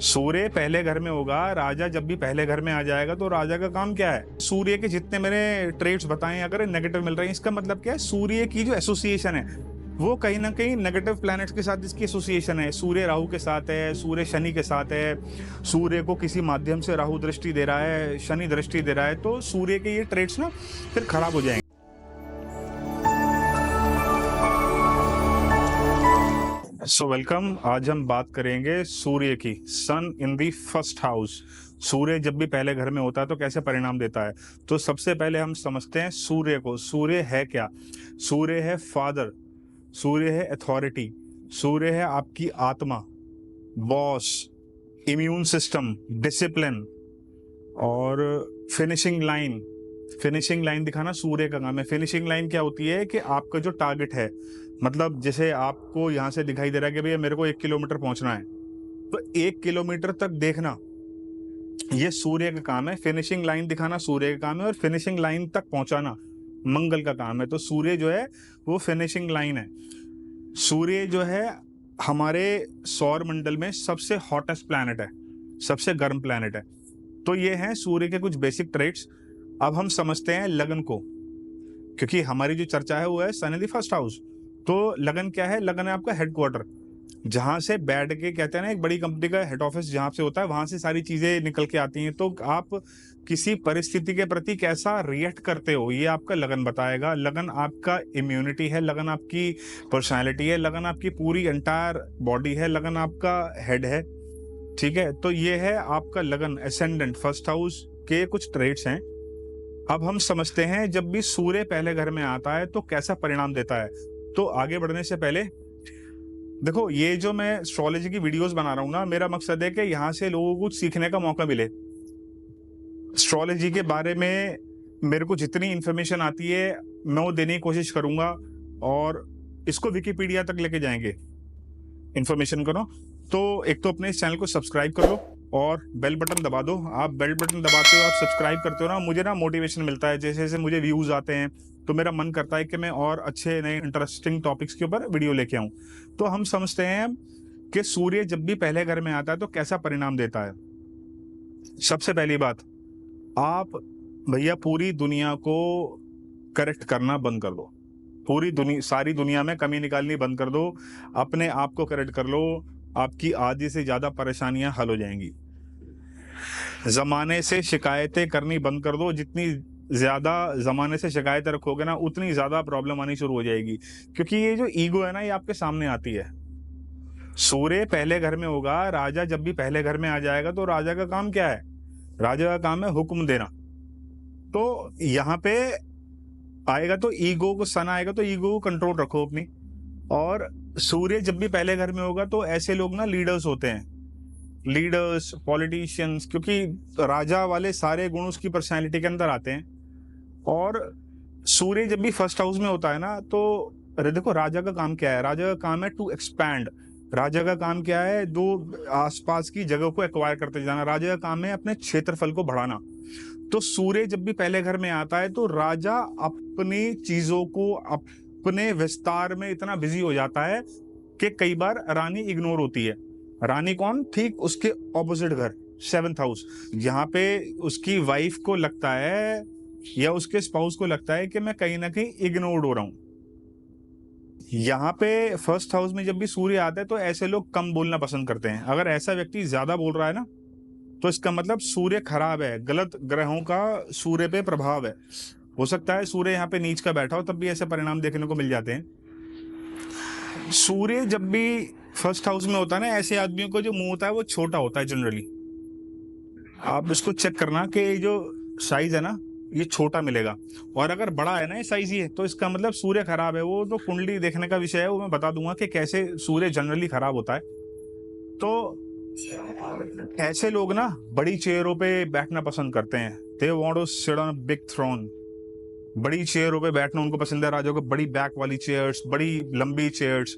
सूर्य पहले घर में होगा, राजा जब भी पहले घर में आ जाएगा तो राजा का काम क्या है? सूर्य के जितने मैंने ट्रेड्स बताए अगर नेगेटिव मिल रहे हैं, इसका मतलब क्या है? सूर्य की जो एसोसिएशन है वो कहीं ना कहीं नेगेटिव प्लैनेट्स के साथ इसकी एसोसिएशन है। सूर्य राहु के साथ है, सूर्य शनि के साथ है, सूर्य को किसी माध्यम से राहु दृष्टि दे रहा है, शनि दृष्टि दे रहा है, तो सूर्य के ये ट्रेड्स ना फिर खराब हो जाएंगे। So welcome. आज हम बात करेंगे सूर्य की, सन इन दी फर्स्ट हाउस। सूर्य जब भी पहले घर में होता है तो कैसे परिणाम देता है। तो सबसे पहले हम समझते हैं सूर्य को। सूर्य है क्या? सूर्य है फादर, सूर्य है अथॉरिटी, सूर्य है आपकी आत्मा, बॉस, इम्यून सिस्टम, डिसिप्लिन और फिनिशिंग लाइन। फिनिशिंग लाइन दिखाना सूर्य का काम है। फिनिशिंग लाइन क्या होती है कि आपका जो टारगेट है, मतलब जैसे आपको यहाँ से दिखाई दे रहा है कि भैया मेरे को 1 किलोमीटर पहुंचना है, तो 1 किलोमीटर तक देखना ये सूर्य का काम है। फिनिशिंग लाइन दिखाना सूर्य का काम है और फिनिशिंग लाइन तक पहुंचाना मंगल का काम है। तो सूर्य जो है वो फिनिशिंग लाइन है। सूर्य जो है हमारे सौर मंडल में सबसे हॉटेस्ट प्लैनेट है, सबसे गर्म प्लैनेट है। तो ये है सूर्य के कुछ बेसिक ट्रेट्स। अब हम समझते हैं लगन को, क्योंकि हमारी जो चर्चा है वो है सन इन द फर्स्ट हाउस। तो लगन क्या है? लगन है आपका हेडक्वार्टर, जहां से बैठ के कहते हैं ना, एक बड़ी कंपनी का हेड ऑफिस जहां से होता है, वहां से सारी चीजें निकल के आती हैं। तो आप किसी परिस्थिति के प्रति कैसा रिएक्ट करते हो ये आपका लगन बताएगा। लगन आपका इम्यूनिटी है, लगन आपकी पर्सनैलिटी है, लगन आपकी पूरी एंटायर बॉडी है, लगन आपका हेड है। ठीक है, तो ये है आपका लगन, एसेंडेंट, फर्स्ट हाउस के कुछ ट्रेट्स हैं। अब हम समझते हैं जब भी सूर्य पहले घर में आता है तो कैसा परिणाम देता है। तो आगे बढ़ने से पहले देखो, ये जो मैं एस्ट्रोलॉजी की वीडियोस बना रहा हूँ ना, मेरा मकसद है कि यहाँ से लोगों को कुछ सीखने का मौका मिले। एस्ट्रोलॉजी के बारे में मेरे को जितनी इंफॉर्मेशन आती है मैं वो देने की कोशिश करूंगा, और इसको विकिपीडिया तक लेके जाएंगे इंफॉर्मेशन को ना। तो एक तो अपने इस चैनल को सब्सक्राइब कर लो और बेल बटन दबा दो। आप बेल बटन दबाते हो, आप सब्सक्राइब करते हो ना, मुझे ना मोटिवेशन मिलता है। जैसे जैसे मुझे व्यूज आते हैं तो मेरा मन करता है कि मैं और अच्छे नए इंटरेस्टिंग टॉपिक्स के ऊपर वीडियो लेके आऊं। तो हम समझते हैं कि सूर्य जब भी पहले घर में आता है तो कैसा परिणाम देता है। सबसे पहली बात, आप भैया पूरी दुनिया को करेक्ट करना बंद कर दो। पूरी दुनिया, सारी दुनिया में कमी निकालनी बंद कर दो। अपने आप को करेक्ट कर लो, आपकी आधी से ज्यादा परेशानियां हल हो जाएंगी। जमाने से शिकायतें करनी बंद कर दो। जितनी ज्यादा जमाने से शिकायतें रखोगे ना, उतनी ज्यादा प्रॉब्लम आनी शुरू हो जाएगी। क्योंकि ये जो ईगो है ना, ये आपके सामने आती है। सूर्य पहले घर में होगा, राजा जब भी पहले घर में आ जाएगा तो राजा का काम क्या है? राजा का काम है हुक्म देना। तो यहाँ पे आएगा तो ईगो को, सन आएगा तो ईगो को कंट्रोल रखो अपनी। और सूर्य जब भी पहले घर में होगा तो ऐसे लोग ना लीडर्स होते हैं, लीडर्स, पॉलिटिशियंस, क्योंकि राजा वाले सारे गुण उसकी पर्सनैलिटी के अंदर आते हैं। और सूर्य जब भी फर्स्ट हाउस में होता है ना, तो अरे देखो, राजा का काम क्या है? राजा का काम है टू एक्सपैंड। राजा का काम क्या है? दो आसपास की जगह को एक्वायर करते जाना। राजा का काम है अपने क्षेत्रफल को बढ़ाना। तो सूर्य जब भी पहले घर में आता है तो राजा अपनी चीजों को, अपने विस्तार में इतना बिजी हो जाता है कि कई बार रानी इग्नोर होती है। रानी कौन? ठीक उसके ऑपोजिट घर, 7th हाउस, जहां पे उसकी वाइफ को लगता है या उसके स्पाउस को लगता है कि मैं कहीं ना कहीं इग्नोर्ड हो रहा हूं। यहाँ पे फर्स्ट हाउस में जब भी सूर्य आता है तो ऐसे लोग कम बोलना पसंद करते हैं। अगर ऐसा व्यक्ति ज्यादा बोल रहा है ना, तो इसका मतलब सूर्य खराब है, गलत ग्रहों का सूर्य पे प्रभाव है। हो सकता है सूर्य यहाँ पे नीच का बैठा हो, तब भी ऐसे परिणाम देखने को मिल जाते हैं। सूर्य जब भी फर्स्ट हाउस में होता है ना, ऐसे आदमियों को जो मुंह होता है वो छोटा होता है जनरली। आप इसको चेक करना कि ये जो साइज है ना, ये छोटा मिलेगा। और अगर बड़ा है ना ये साइज, ये तो इसका मतलब सूर्य खराब है। वो तो कुंडली देखने का विषय है, वो मैं बता दूंगा कि कैसे सूर्य जनरली खराब होता है। तो ऐसे लोग ना बड़ी चेयरों पे बैठना पसंद करते हैं। They want to sit on a big throne. बड़ी चेयरों पे बैठना उनको पसंद है। राजाओं को बड़ी बैक वाली चेयर्स, बड़ी लंबी चेयर्स।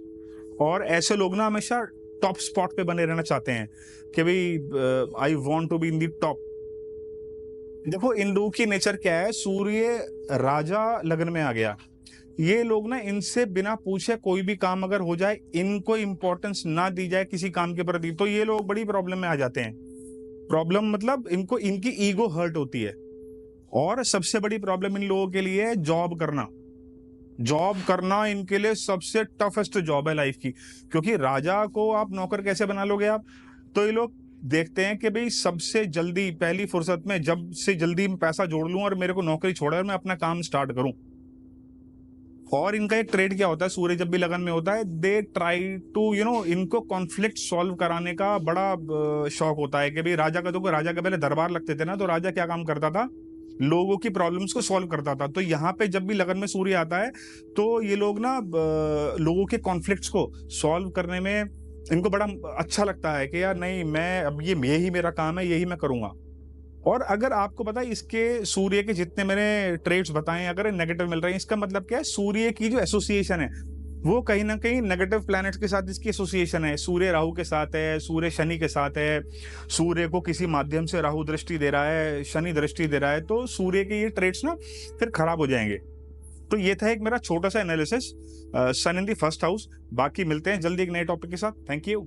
और ऐसे लोग ना हमेशा टॉप स्पॉट पे बने रहना चाहते हैं कि भाई I want to be in the top. देखो, इन लोगों की नेचर क्या है? सूर्य राजा लगन में आ गया, ये लोग ना, इनसे बिना पूछे कोई भी काम अगर हो जाए, इनको इंपॉर्टेंस ना दी जाए किसी काम के प्रति, तो ये लोग बड़ी प्रॉब्लम में आ जाते हैं। प्रॉब्लम मतलब इनको, इनकी ईगो हर्ट होती है। और सबसे बड़ी प्रॉब्लम इन लोगों के लिए है जॉब करना। जॉब करना इनके लिए सबसे टफेस्ट जॉब है लाइफ की, क्योंकि राजा को आप नौकर कैसे बना लोगे आप? तो ये लोग देखते हैं कि भाई सबसे जल्दी पहली फुर्सत में जब से जल्दी मैं पैसा जोड़ लूं और मेरे को नौकरी छोड़े और मैं अपना काम स्टार्ट करूं। और इनका एक ट्रेड क्या होता है, सूर्य जब भी लगन में होता है, दे ट्राई टू इनको कॉन्फ्लिक्ट सॉल्व कराने का बड़ा शौक होता है कि भाई राजा का, तो राजा के पहले दरबार लगते थे ना, तो राजा क्या काम करता था, लोगों की प्रॉब्लम्स को सॉल्व करता था। तो यहाँ पे जब भी लगन में सूर्य आता है, तो ये लोग ना लोगों के कॉन्फ्लिक्ट्स को सॉल्व करने में इनको बड़ा अच्छा लगता है कि यार नहीं, मैं अब यही मेरा काम है, यही मैं करूंगा। और अगर आपको पता है, इसके सूर्य के जितने मैंने ट्रेड्स बताए, अगर नेगेटिव मिल रहे हैं, इसका मतलब क्या है, सूर्य की जो एसोसिएशन है वो कहीं ना कहीं नेगेटिव प्लैनेट्स के साथ इसकी एसोसिएशन है। सूर्य राहु के साथ है, सूर्य शनि के साथ है, सूर्य को किसी माध्यम से राहु दृष्टि दे रहा है, शनि दृष्टि दे रहा है, तो सूर्य के ये ट्रेड्स ना फिर खराब हो जाएंगे। तो ये था एक मेरा छोटा सा analysis sun in the first house. बाकी मिलते हैं जल्दी एक नए टॉपिक के साथ। Thank you.